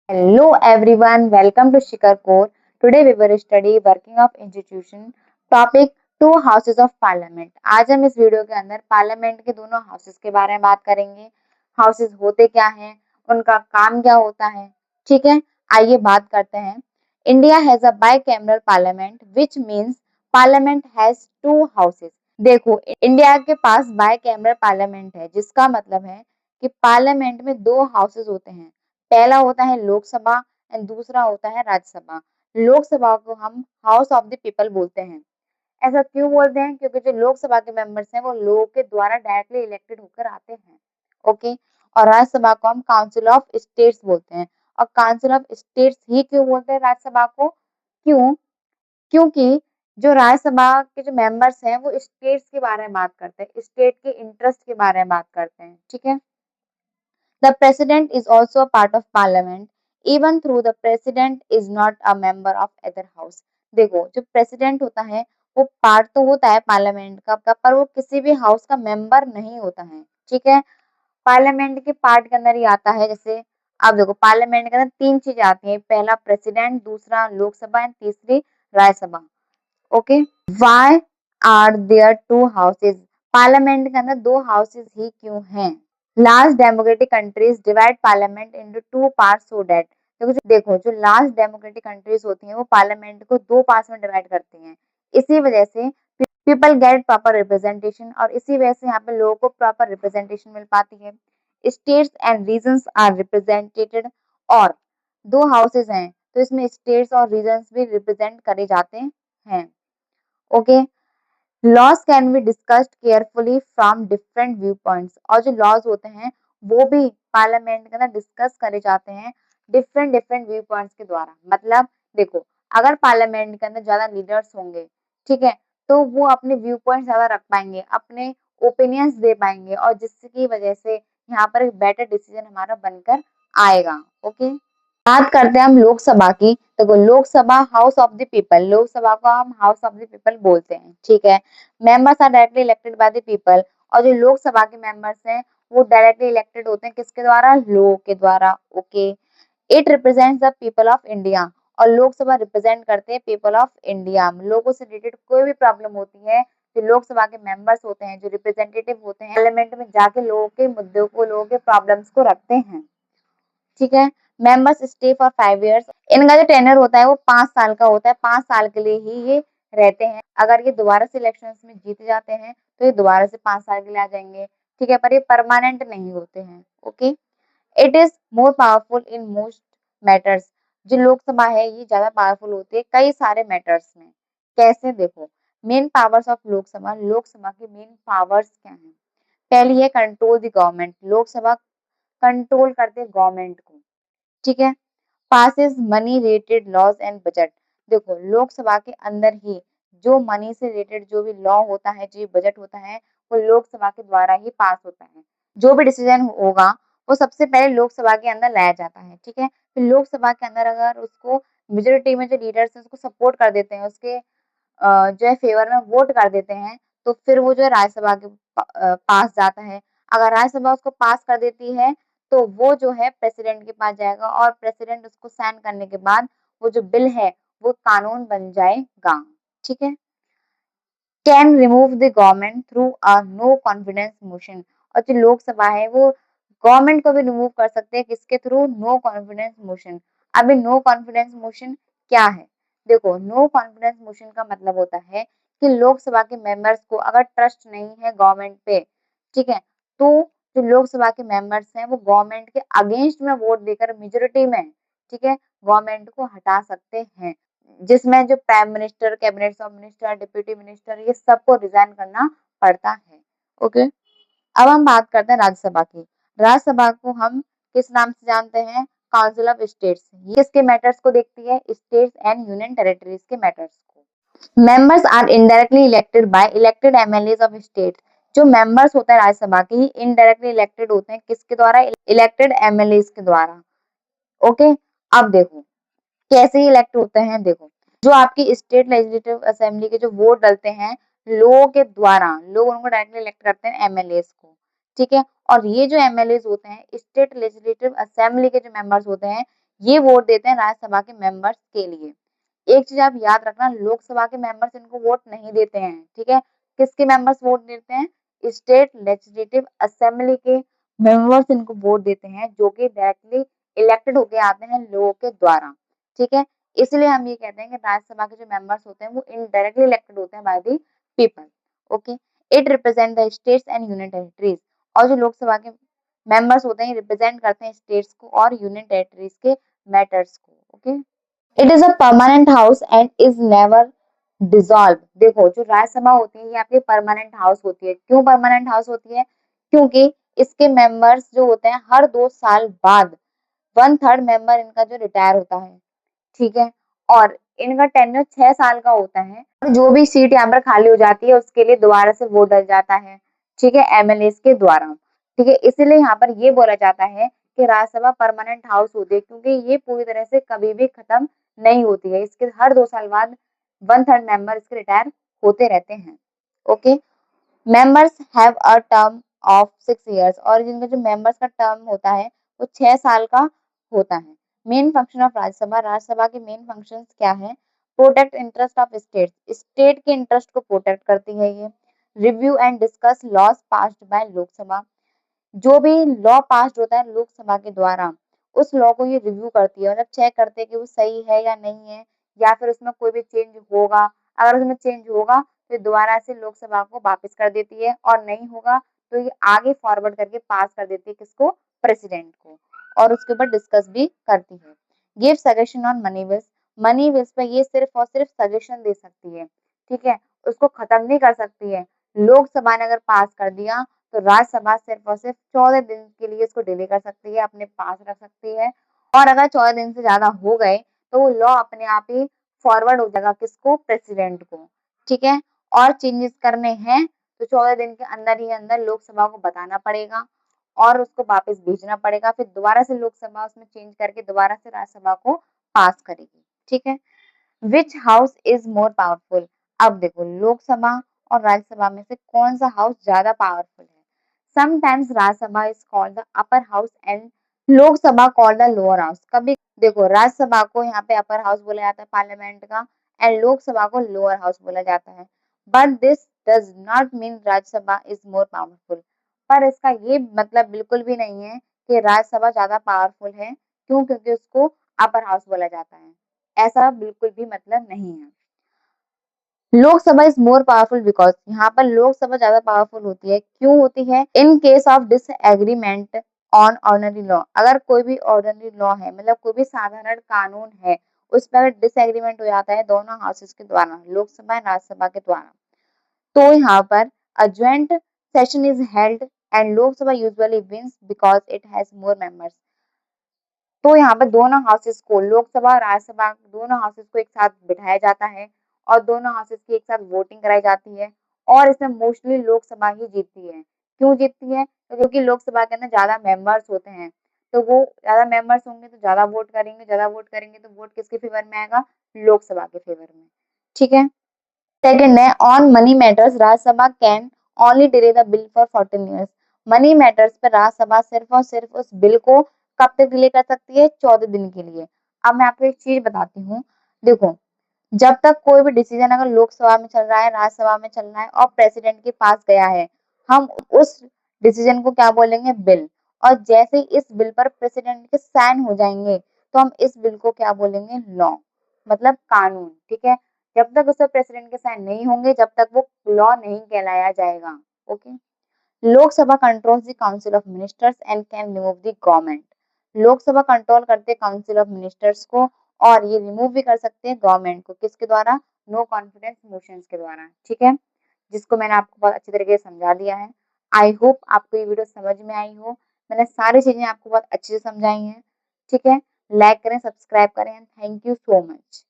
Hello everyone, welcome to Shikar Core. Today we will study working of institution. Topic two houses of parliament. आज हम इस video के अंदर parliament के दोनों हाउसेस के बारे में बात करेंगे. हाउसेस होते क्या हैं, उनका काम क्या होता है. ठीक है, आइए बात करते हैं. India has a bicameral parliament which means parliament has to houses. देखो, इंडिया के पास बाइकैमरल पार्लियामेंट है, जिसका मतलब है कि पार्लियामेंट में दो हाउसेस होते हैं. पहला होता है लोकसभा एंड दूसरा होता है राज्यसभा. लोकसभा को हम हाउस ऑफ द पीपल बोलते हैं. ऐसा क्यों बोलते हैं? क्योंकि जो लोकसभा के मेंबर्स हैं वो लोगों के द्वारा डायरेक्टली इलेक्टेड होकर आते हैं. ओके. और राज्यसभा को हम काउंसिल ऑफ स्टेट्स बोलते हैं. और काउंसिल ऑफ स्टेट्स ही क्यों बोलते हैं राज्यसभा को? क्यों? क्योंकि जो राज्यसभा के जो मेंबर्स हैं वो स्टेट्स के बारे में बात करते हैं, स्टेट के इंटरेस्ट के बारे में बात करते हैं. ठीक है. The president is also a part of parliament, even though the president is not a member of either house. देखो, जो प्रेसिडेंट होता है वो पार्ट तो होता है पार्लियामेंट का, पर वो किसी भी हाउस का मेंबर नहीं होता है. ठीक है. पार्लियामेंट के पार्ट के अंदर ही आता है. जैसे आप देखो, पार्लियामेंट के अंदर तीन चीजें आती हैं. पहला प्रेसिडेंट, दूसरा लोकसभा एंड तीसरी Rajya Sabha. Okay. Why are there two houses? Parliament के अंदर दो हाउसेस ही क्यों हैं? Large democratic countries divide parliament into two parts so that. देखो, जो लार्ज डेमोक्रेटिक कंट्रीज होती हैं वो पार्लियामेंट को दो पार्ट्स में डिवाइड करती हैं. इसी वजह से पीपल गेट प्रॉपर रिप्रेजेंटेशन, और इसी वजह से यहाँ पे लोगों को प्रॉपर रिप्रेजेंटेशन मिल पाती है. States and regions are represented. और दो हाउसेज हैं तो इसमें स्टेट्स और रीजन्स भी रिप्रेजेंट करे जाते हैं. Okay. Laws can be discussed carefully from different view points. और जो लॉज होते हैं वो भी पार्लियामेंट के अंदर डिस्कस करे जाते हैं डिफरेंट डिफरेंट व्यू पॉइंट्स के द्वारा. मतलब देखो, अगर पार्लियामेंट के अंदर ज्यादा लीडर्स होंगे, ठीक है, तो वो अपने व्यू पॉइंट ज्यादा रख पाएंगे, अपने ओपिनियंस दे पाएंगे, और जिसकी वजह से यहाँ पर एक बेटर डिसीजन हमारा बनकर आएगा. ओके. बात करते हैं हम लोकसभा की. देखो, Lok Sabha house of the people, Lok Sabha को हम हाउस ऑफ द पीपल बोलते हैं. ठीक है. Members are directly elected by the people. और जो लोकसभा के मेंबर्स हैं वो डायरेक्टली इलेक्टेड होते हैं किसके द्वारा? लोगों के द्वारा. Okay. It represents the people of India. और लोकसभा रिप्रेजेंट करते हैं पीपल ऑफ इंडिया. लोगों से रिलेटेड कोई भी प्रॉब्लम होती है, जो लोकसभा के मेंबर्स होते हैं, जो रिप्रेजेंटेटिव होते हैं, पार्लियामेंट में जाके लोगों के मुद्दों को, लोगों के प्रॉब्लम्स को रखते हैं. ठीक है. Members stay for 5 years. इनका जो टेन्योर होता है वो 5 साल का होता है. 5 साल के लिए ही ये रहते हैं. अगर ये दोबारा से इलेक्शन में जीत जाते हैं तो ये दोबारा से 5 साल के लिए आ जाएंगे. ठीक है, पर ये परमानेंट नहीं होते हैं. Okay. It is more powerful in most matters. जो लोकसभा है ये ज्यादा पावरफुल होती है कई सारे मैटर्स में. कैसे? देखो, main powers of Lok Sabha. Lok Sabha की मेन पावर्स क्या है? पहली है control the government. Lok Sabha control करते हैं गवर्नमेंट को. ठीक है. Passes money related laws and budget. देखो, लोकसभा के अंदर ही जो मनी से रिलेटेड जो भी लॉ होता है, जो बजट होता है, वो लोकसभा के द्वारा ही पास होता है. जो भी डिसीजन होगा वो सबसे पहले लोकसभा के अंदर लाया जाता है. ठीक है. फिर लोकसभा के अंदर अगर उसको मेजोरिटी में जो लीडर्स हैं उसको सपोर्ट कर देते हैं, उसके जो है फेवर में वोट कर देते हैं, तो फिर वो जो है राज्यसभा के पास जाता है. अगर राज्यसभा उसको पास कर देती है तो वो जो है प्रेसिडेंट के पास जाएगा, और प्रेसिडेंट उसको साइन करने के बाद वो जो बिल है वो कानून बन जाएगा. ठीक है. Can remove the government through a no confidence motion. और जो लोकसभा है वो गवर्नमेंट को भी रिमूव कर सकते हैं. किसके थ्रू? No confidence motion. अभी नो कॉन्फिडेंस मोशन क्या है? देखो, नो कॉन्फिडेंस मोशन का मतलब होता है कि लोकसभा के मेंबर्स को अगर ट्रस्ट नहीं है गवर्नमेंट पे, ठीक है, तो जो लोकसभा के मेंबर्स हैं वो गवर्नमेंट के अगेंस्ट में वोट देकर मेजोरिटी में, ठीक है, गवर्नमेंट को हटा सकते हैं. जिसमें जो prime minister, cabinet of minister, deputy minister, ये सबको रिजाइन करना पड़ता है. ओके. अब हम बात करते हैं राज्यसभा की. राज्यसभा को हम किस नाम से जानते हैं? Council of states. ये किसके मैटर्स को देखती है? स्टेट्स एंड यूनियन टेरिटरीज के मैटर्स को. Members are indirectly elected by elected MLAs of states. जो मेंबर्स होते हैं राज्यसभा के, इनडायरेक्टली इलेक्टेड होते हैं किसके द्वारा? इलेक्टेड एमएलएज के द्वारा. ओके. अब देखो कैसे इलेक्ट होते हैं. देखो, जो आपकी स्टेट लेजिस्लेटिव असेंबली के जो वोट डलते हैं लोगों के द्वारा, लोग उनको डायरेक्टली इलेक्ट करते हैं एमएलए को. ठीक है. और ये जो एमएलए होते हैं, स्टेट लेजिस्लेटिव असेंबली के जो मेंबर्स होते हैं, ये वोट देते हैं राज्यसभा के मेंबर्स के लिए। एक चीज आप याद रखना, लोकसभा के मेंबर्स इनको वोट नहीं देते हैं, ठीक है। किसके मेंबर्स वोट देते हैं? स्टेट लेजिस्लेटिव असेंबली के मेंबर्स इनको वोट देते हैं, जो कि डायरेक्टली इलेक्टेड होके आते हैं लोगों के द्वारा, ठीक है। इसलिए हम ये कहते हैं कि राज्यसभा के जो मेंबर्स होते हैं वो इनडायरेक्टली इलेक्टेड होते हैं bye the people. Okay, it represent the states and union territories. और जो लोकसभा के मेंबर्स होते हैं रिप्रेजेंट करते हैं स्टेट्स को और यूनियन टेरिटरीज के मैटर्स को। Okay, it is a permanent house and is never dissolve. देखो, जो राज्यसभा होती है ये आपकी परमानेंट हाउस होती है। क्यों परमानेंट हाउस होती है? क्योंकि इसके मेंबर्स जो होते हैं हर 2 साल बाद 1/3 मेंबर इनका जो रिटायर होता है, ठीक है। और इनका टेन्योर 6 साल का होता है। जो भी सीट यहाँ पर खाली हो जाती है उसके लिए दोबारा से वोट डल जाता है, ठीक है, एमएलए के द्वारा, ठीक है। इसीलिए यहाँ पर ये बोला जाता है कि राज्यसभा परमानेंट हाउस होती है, क्योंकि ये पूरी तरह से कभी भी खत्म नहीं होती है। इसके हर 2 साल बाद 1/3 मेंबर इसके रिटायर होते रहते हैं। Okay, members have a term of 6 years। और जिनका जो मेंबर्स का टर्म होता है वो 6 साल का होता है। Main function of Rajya Sabha, Rajya Sabha के मेन फंक्शंस क्या है? Protect interest of state, state के इंटरेस्ट को प्रोटेक्ट करती है ये। Review and discuss laws passed by Lok Sabha, जो भी लॉ पास होता है लोकसभा के द्वारा उस लॉ को ये रिव्यू करती है, मतलब चेक करते हैं कि वो सही है या नहीं है, या फिर उसमें कोई भी चेंज होगा। अगर उसमें चेंज होगा तो दोबारा से लोकसभा को वापस कर देती है, और नहीं होगा तो ये आगे फॉरवर्ड करके पास कर देती है किसको? प्रेसिडेंट को। और उसके ऊपर डिस्कस भी करती है। Give suggestion on money bills, money bills पे ये सिर्फ और सिर्फ सजेशन दे सकती है, ठीक है, उसको खत्म नहीं कर सकती है। लोकसभा ने अगर पास कर दिया तो राज्यसभा सिर्फ और सिर्फ 14 दिन के लिए इसको डिले कर सकती है, अपने पास रख सकती है। और अगर 14 दिन से ज्यादा हो गए तो वो लॉ अपने आप ही फॉरवर्ड हो जाएगा किसको? प्रेसिडेंट को, ठीक है। और चेंजेस करने हैं तो 14 दिन के अंदर ही अंदर लोकसभा को बताना पड़ेगा और उसको वापस भेजना पड़ेगा, फिर दोबारा से लोकसभा उसमें चेंज करके दोबारा से राज्यसभा को पास करेगी, ठीक है। विच हाउस इज मोर पावरफुल? अब देखो, लोकसभा और राज्यसभा में से कौन सा हाउस ज्यादा पावरफुल है? Sometimes Rajya Sabha is called the upper house and Lok Sabha called the lower house. कभी देखो, राज्यसभा को यहाँ पे अपर हाउस बोला जाता है पार्लियामेंट का, एंड लोकसभा को लोअर हाउस बोला जाता है। But this does not mean Rajya Sabha is more powerful. पर इसका ये मतलब बिल्कुल भी नहीं है कि राज्यसभा ज्यादा पावरफुल है। क्यों? क्योंकि उसको अपर हाउस बोला जाता है, ऐसा बिल्कुल भी मतलब नहीं है। Lok Sabha is more powerful because, यहाँ पर लोकसभा ज्यादा पावरफुल होती है। क्यों होती है? In case of disagreement on ordinary law, अगर कोई भी ऑर्डिनरी लॉ है, मतलब कोई भी साधारण कानून है, उस पर डिसएग्रीमेंट हो जाता है दोनों हाउसेस के द्वारा, लोकसभा और राज्यसभा के द्वारा, तो यहाँ पर a joint session is held and Lok Sabha usually wins because it has more members. तो यहाँ पर दोनों हाउसेस को, लोकसभा और राज्यसभा दोनों हाउसेस को एक साथ बिठाया जाता है और दोनों हाउसेस की एक साथ वोटिंग कराई जाती है, और इसमें मोस्टली लोकसभा ही जीतती है। क्यों जीतती है? तो क्योंकि लोकसभा के अंदर ज्यादा मेंबर्स होते हैं, तो वो ज्यादा मेंबर्स होंगे तो ज्यादा वोट करेंगे, ज्यादा वोट करेंगे तो वोट किसके फेवर में आएगा? लोकसभा के फेवर में, ठीक है। सेकंड है on money matters Rajya Sabha can only delay the bill for 14 years. Money matters पर राज्यसभा सिर्फ और सिर्फ उस बिल को कब तक डिले कर सकती है? 14 दिन के लिए। अब मैं आपको एक चीज बताती हूँ, देखो, जब तक कोई भी डिसीजन अगर लोकसभा में चल रहा है, राज्यसभा में चल रहा है और प्रेसिडेंट के पास गया है, हम उस डिसीजन को क्या बोलेंगे? बिल। और जैसे ही इस बिल पर प्रेसिडेंट के साइन हो जाएंगे तो हम इस बिल को क्या बोलेंगे? लॉ, मतलब कानून, ठीक है। जब तक उस पर प्रेसिडेंट के साइन नहीं होंगे जब तक वो लॉ नहीं कहलाया जाएगा। Okay, Lok Sabha controls the council of ministers and can remove the government. Lok Sabha control करते हैं काउंसिल ऑफ मिनिस्टर्स को, और ये रिमूव भी कर सकते हैं गवर्नमेंट को। किसके द्वारा? नो कॉन्फिडेंस मोशंस के द्वारा, ठीक है, जिसको मैंने आपको बहुत अच्छी तरीके से समझा दिया है। आई होप आपको ये वीडियो समझ में आई हो। मैंने सारी चीजें आपको बहुत अच्छे से समझाई हैं, ठीक है। लाइक करें, सब्सक्राइब करें। Thank you so much.